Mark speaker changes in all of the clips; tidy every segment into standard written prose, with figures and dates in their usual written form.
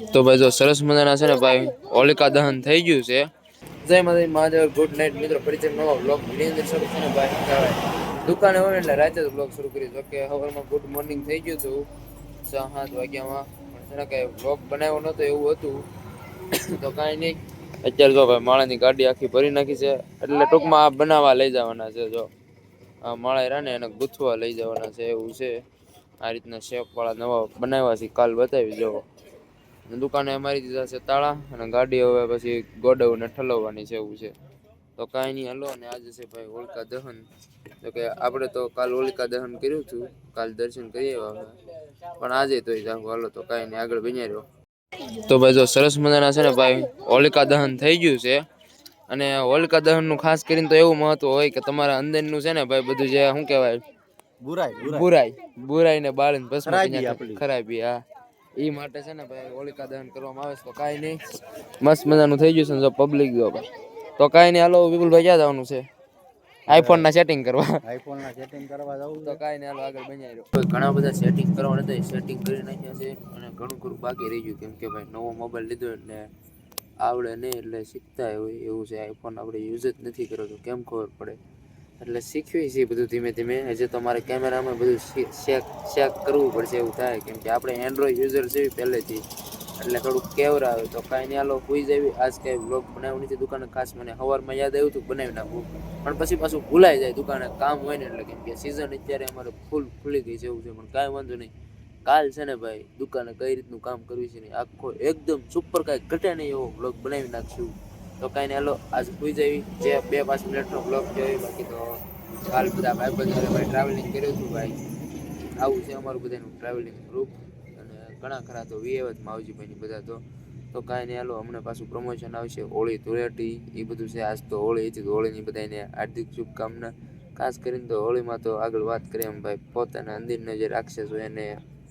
Speaker 1: તો ભાઈ જો સરસ મજાના છે ને ભાઈ હોલિકા દહન થઈ ગયું છે. જય માતાજી મહાદેવ. ગુડ નાઇટ મિત્રો. પરિચય નવો બ્લોગ વિડીયો અંદર શરૂ છે ને ભાઈ દુકાને હોય એટલે રાતે બ્લોગ શરૂ કરી દો કે હવારમાં ગુડ મોર્નિંગ થઈ ગયું હતું 6-7 વાગ્યામાં પણ છે ને બ્લોગ બનાવ્યો નતો એવું હતું તો કાંઈ નહીં. અત્યારે જો ભાઈ માળાની ગાડી આખી ભરી નાખી છે એટલે ટૂંકમાં આ બનાવવા લઈ જવાના છે. જો આ માળા રહ્યા ને એને ગુથવા લઈ જવાના છે એવું છે. આ રીતના શેપ વાળા નવા બનાવ્યા છે કાલ બતાવી જો. દુકાને મારી દીધા છે તાળા અને ગાડી હવે પછી ગોડાઉને ઠલવવાની છે એવું છે. તો કાંઈ નહીં હાલો. અને આજે છે ભાઈ હોલિકા દહન. તો કે આપણે તો કાલ હોલિકા દહન કર્યું હતું, કાલ દર્શન કરી આવ્યા પણ આજે તો જાવ હાલો. તો કાંઈ નહીં આગળ બન્યા રહ્યો. તો ભાઈ જો સરસ મજાના છે ને ભાઈ હોલિકા દહન થઈ ગયું છે. અને હોલિકા દહન નું ખાસ કરીને તો એવું મહત્વ હોય કે તમારા અંદરનું છે ને ભાઈ બધું જે શું કહેવાય બુરાઈ ને બાળીને ભસ્મ ખરાબી. હા, એ માટે છે ને ભાઈ હોલિકા દહન કરવામાં આવે છે. તો કાંઈ નહીં મસ્ત મજાનું થઈ ગયું છે જો પબ્લિક જો ભાઈ. તો કાંઈ નહીં હાલો. વિપુલભાઈ ક્યાં જવાનું છે? આઈફોન ના સેટિંગ કરવા જવું. તો કાંઈ નહીં હાલો આગળ બન્યા રહ્યો. ઘણા બધા સેટિંગ કરવાના હતા, સેટિંગ કરી નાખ્યા છે અને ઘણું ખરું બાકી રહી ગયું કેમ કે ભાઈ નવો મોબાઈલ લીધો એટલે આવડે નહીં એટલે શીખતા હોય એવું છે. આઈફોન આપણે યુઝ જ નથી કર્યો તો કેમ ખબર પડે એટલે શીખવી છે બધું ધીમે ધીમે. હજી તો મારે કેમેરામાં બધું શેક કરવું પડશે એવું થાય કેમ કે આપણે એન્ડ્રોઈડ યુઝર છે પહેલેથી એટલે થોડુંક કેવર આવે. તો કાંઈ નહીં હાલો સુઈ જવી. આજ કાંઈ બ્લોગ બનાવ્યું નથી દુકાને. ખાસ મને સવારમાં યાદ આવ્યું હતું બનાવી નાખવું પણ પછી પાછું ભૂલાઈ જાય દુકાને કામ હોય ને એટલે કેમ કે સિઝન અત્યારે અમારે ફૂલ ખુલી ગઈ છે એવું છે. પણ કાંઈ વાંધો નહીં. કાલ છે ને ભાઈ દુકાને કઈ રીતનું કામ કરવું છે ને આખો એકદમ સુપર કાંઈ ઘટે નહીં એવો બ્લોગ બનાવી નાખશું. તો કાંઈ નહીં હાલો આજ સુઈ જવી. જે 2-5 મિનિટનો બ્લોગ જોઈ બાકી તો કાલ બધા ભાઈ બધા ભાઈ ટ્રાવેલિંગ કર્યું હતું ભાઈ. આવું છે અમારું બધાનું ટ્રાવેલિંગ ગ્રુપ અને ઘણા ખરા તો વિયેવત માવજીભાઈની બધા તો કાંઈ નહીં હાલો. હમણાં પાછું પ્રમોશન આવશે હોળી ધૂળેટી એ બધું છે. આજ તો હોળી હતી તો હોળીની બધાને હાર્દિક શુભકામના. ખાસ કરીને તો હોળીમાં તો આગળ વાત કરીએ એમ ભાઈ પોતાના અંદરના જે રાક્ષસ હોય એને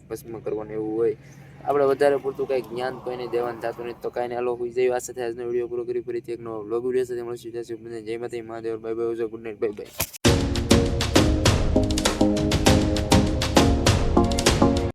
Speaker 1: ભસ્મ કરવાનું એવું હોય. આપણે વધારે પૂરતું કંઈ જ્ઞાન કોઈને દેવાનું થતું નથી. તો કાંઈ હાલો હોઈ જાય. આ સાથે આજનો વિડીયો પૂરો કરી ફરીથી એક નવો વ્લોગ વિડીયો સાથે મળશું. જય માતાજી Mahadev. Bye bye. Good night. Bye bye.